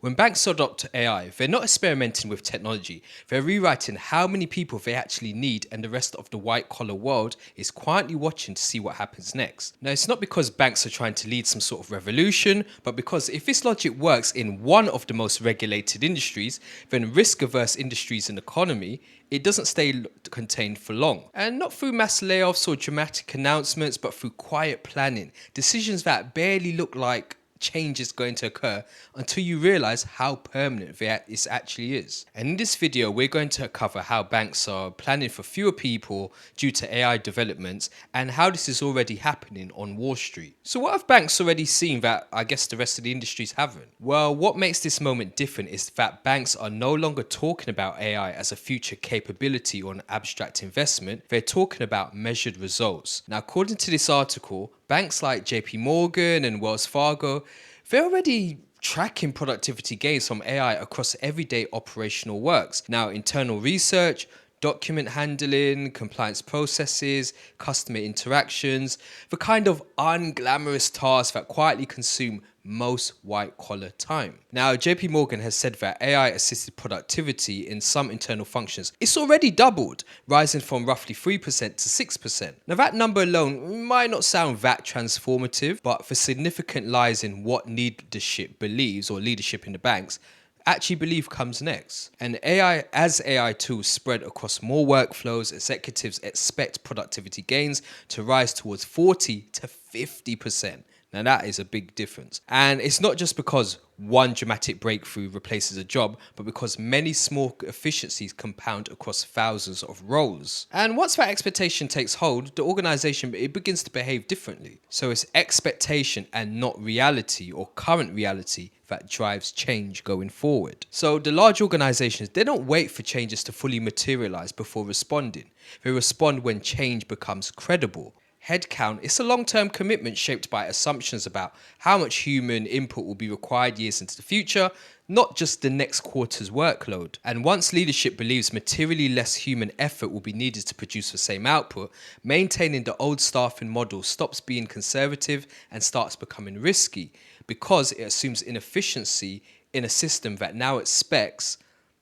When banks adopt AI, they're not experimenting with technology, they're rewriting how many people they actually need, and the rest of the white collar world is quietly watching to see what happens next. Now, it's not because banks are trying to lead some sort of revolution, but because if this logic works in one of the most regulated industries, then risk averse industries and economy, it doesn't stay contained for long. And not through mass layoffs or dramatic announcements, but through quiet planning, decisions that barely look like change is going to occur until you realize how permanent this actually is. And in this video, we're going to cover how banks are planning for fewer people due to AI developments and how this is already happening on Wall Street. So what have banks already seen that I guess the rest of the industries haven't? Well, what makes this moment different is that banks are no longer talking about AI as a future capability or an abstract investment. They're talking about measured results. Now, according to this article, banks like JPMorgan and Wells Fargo, they're already tracking productivity gains from AI across everyday operational works. Now, internal research, document handling, compliance processes, customer interactions, the kind of unglamorous tasks that quietly consume most white-collar time. Now, JPMorgan has said that AI-assisted productivity in some internal functions, it's already doubled, rising from roughly 3% to 6%. Now, that number alone might not sound that transformative, but the significant lies in what leadership believes, or leadership in the banks, actually believe comes next. And as AI tools spread across more workflows, executives expect productivity gains to rise towards 40 to 50%. Now that is a big difference. And it's not just because one dramatic breakthrough replaces a job, but because many small efficiencies compound across thousands of roles. And once that expectation takes hold, the organization, it begins to behave differently. So it's expectation and not reality or current reality that drives change going forward. So the large organizations, they don't wait for changes to fully materialize before responding. They respond when change becomes credible. Headcount is a long-term commitment shaped by assumptions about how much human input will be required years into the future, not just the next quarter's workload. And once leadership believes materially less human effort will be needed to produce the same output, maintaining the old staffing model stops being conservative and starts becoming risky because it assumes inefficiency in a system that now expects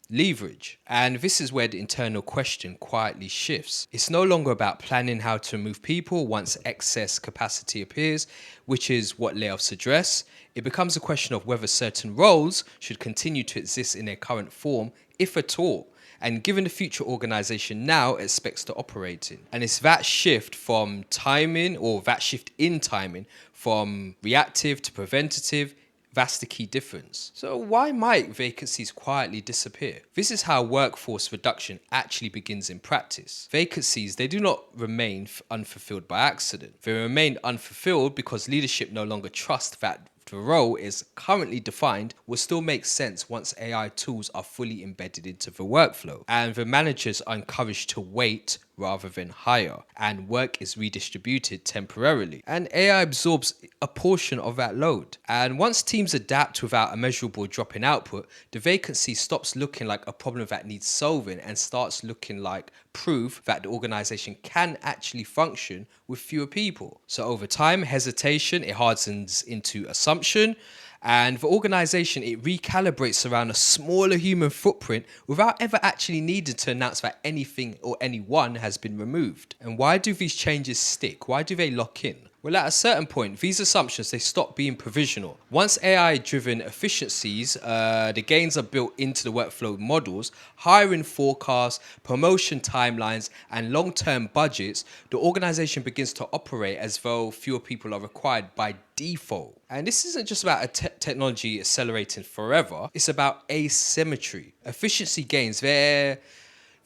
leverage. And this is where the internal question quietly shifts. It's no longer about planning how to remove people once excess capacity appears, which is what layoffs address. It becomes a question of whether certain roles should continue to exist in their current form, if at all, and given the future organization now expects to operate in. And it's that shift from timing, or that shift in timing, from reactive to preventative. That's the key difference. So why might vacancies quietly disappear? This is how workforce reduction actually begins in practice. Vacancies, they do not remain unfulfilled by accident. They remain unfulfilled because leadership no longer trusts that the role is currently defined will still make sense once AI tools are fully embedded into the workflow. And the managers are encouraged to wait rather than hire, and work is redistributed temporarily. And AI absorbs a portion of that load. And once teams adapt without a measurable drop in output, the vacancy stops looking like a problem that needs solving and starts looking like proof that the organization can actually function with fewer people. So over time, hesitation, it hardens into assumption, and the organization, it recalibrates around a smaller human footprint without ever actually needing to announce that anything or anyone has been removed. And why do these changes stick? Why do they lock in? Well, at a certain point, these assumptions, they stop being provisional. Once AI-driven efficiencies, the gains are built into the workflow models, hiring forecasts, promotion timelines, and long-term budgets, the organization begins to operate as though fewer people are required by default. And this isn't just about technology accelerating forever. It's about asymmetry. Efficiency gains, they're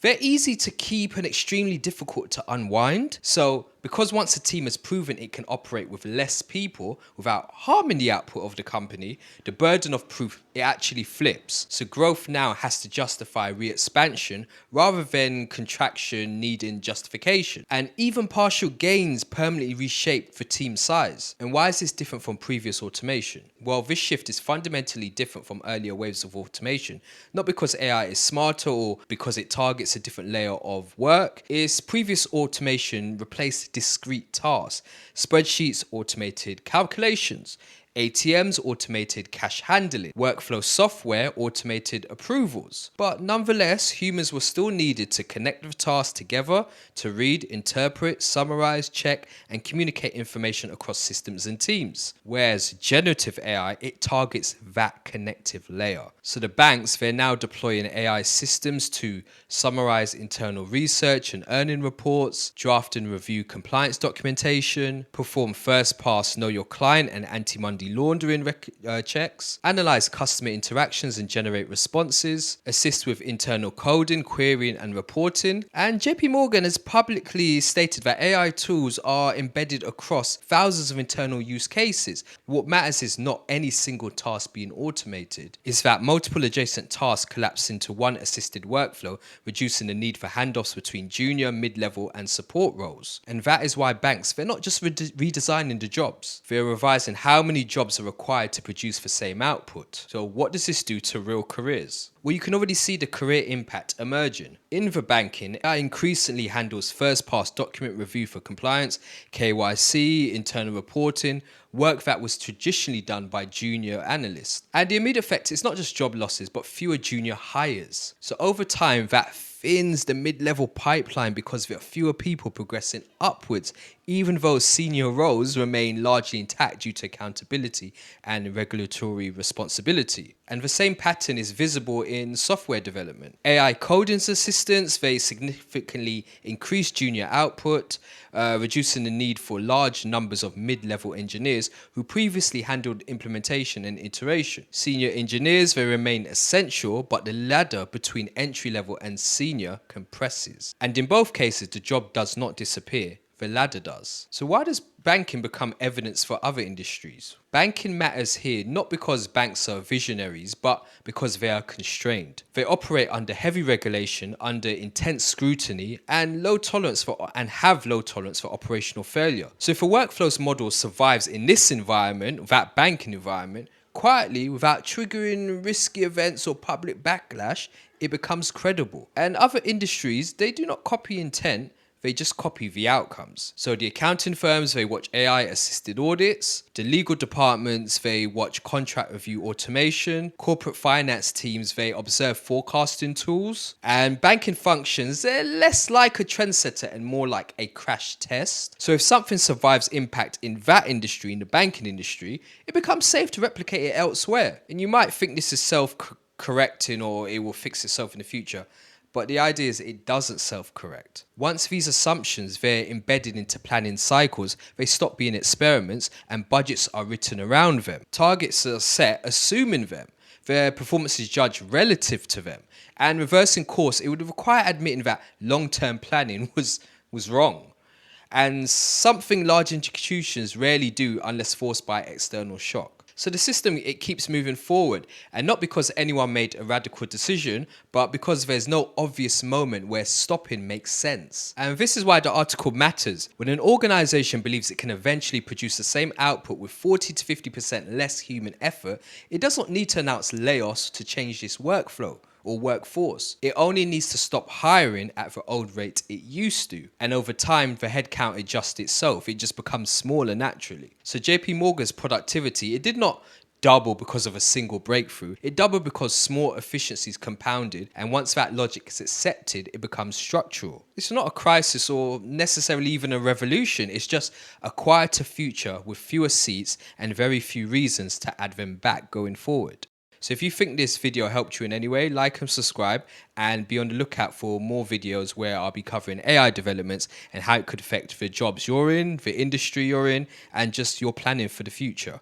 easy to keep and extremely difficult to unwind. So because once a team has proven it can operate with less people without harming the output of the company, the burden of proof, it actually flips. So growth now has to justify re-expansion rather than contraction needing justification. And even partial gains permanently reshape the team size. And why is this different from previous automation? Well, this shift is fundamentally different from earlier waves of automation, not because AI is smarter or because it targets a different layer of work. It's previous automation replaced discrete tasks. Spreadsheets automated calculations. ATMs automated cash handling, workflow software automated approvals. But nonetheless, humans were still needed to connect the tasks together to read, interpret, summarize, check, and communicate information across systems and teams. Whereas generative AI, it targets that connective layer. So the banks, they're now deploying AI systems to summarize internal research and earning reports, draft and review compliance documentation, perform first-pass know your client and anti-money laundering checks, analyze customer interactions and generate responses, assist with internal coding, querying and reporting. And JPMorgan has publicly stated that AI tools are embedded across thousands of internal use cases. What matters is not any single task being automated, is that multiple adjacent tasks collapse into one assisted workflow, reducing the need for handoffs between junior, mid-level and support roles. And that is why banks, they're not just redesigning the jobs, they're revising how many jobs are required to produce the same output. So what does this do to real careers? Well, you can already see the career impact emerging. In the banking, AI increasingly handles first-pass document review for compliance, KYC, internal reporting, work that was traditionally done by junior analysts. And the immediate effect is not just job losses, but fewer junior hires. So over time, that thins the mid-level pipeline because there are fewer people progressing upwards, even though senior roles remain largely intact due to accountability and regulatory responsibility. And the same pattern is visible in software development. AI coding assistants, they significantly increase junior output, reducing the need for large numbers of mid-level engineers who previously handled implementation and iteration. Senior engineers, they remain essential, but the ladder between entry-level and senior compresses. And in both cases, the job does not disappear. The ladder does. So why does banking become evidence for other industries? Banking matters here not because banks are visionaries, but because they are constrained. They operate under heavy regulation, under intense scrutiny, and have low tolerance for operational failure. So if a workflows model survives in this environment, that banking environment, quietly, without triggering risky events or public backlash, it becomes credible. And other industries, they do not copy intent, they just copy the outcomes. So the accounting firms, they watch AI assisted audits. The legal departments, they watch contract review automation. Corporate finance teams, they observe forecasting tools. And banking functions, they're less like a trendsetter and more like a crash test. So if something survives impact in that industry, in the banking industry, it becomes safe to replicate it elsewhere. And you might think this is self-correcting or it will fix itself in the future. But the idea is it doesn't self-correct. Once these assumptions, they're embedded into planning cycles, they stop being experiments and budgets are written around them. Targets are set assuming them. Their performance is judged relative to them. And reversing course, it would require admitting that long-term planning was wrong. And something large institutions rarely do unless forced by external shock. So the system, it keeps moving forward, and not because anyone made a radical decision, but because there's no obvious moment where stopping makes sense. And this is why the article matters. When an organization believes it can eventually produce the same output with 40 to 50% less human effort, it does not need to announce layoffs to change this workflow or workforce. It only needs to stop hiring at the old rate it used to. And over time, the headcount adjusts itself. It just becomes smaller naturally. So JP Morgan's productivity, it did not double because of a single breakthrough. It doubled because small efficiencies compounded, and once that logic is accepted, it becomes structural. It's not a crisis or necessarily even a revolution. It's just a quieter future with fewer seats and very few reasons to add them back going forward. So if you think this video helped you in any way, like and subscribe, and be on the lookout for more videos where I'll be covering AI developments and how it could affect the jobs you're in, the industry you're in, and just your planning for the future.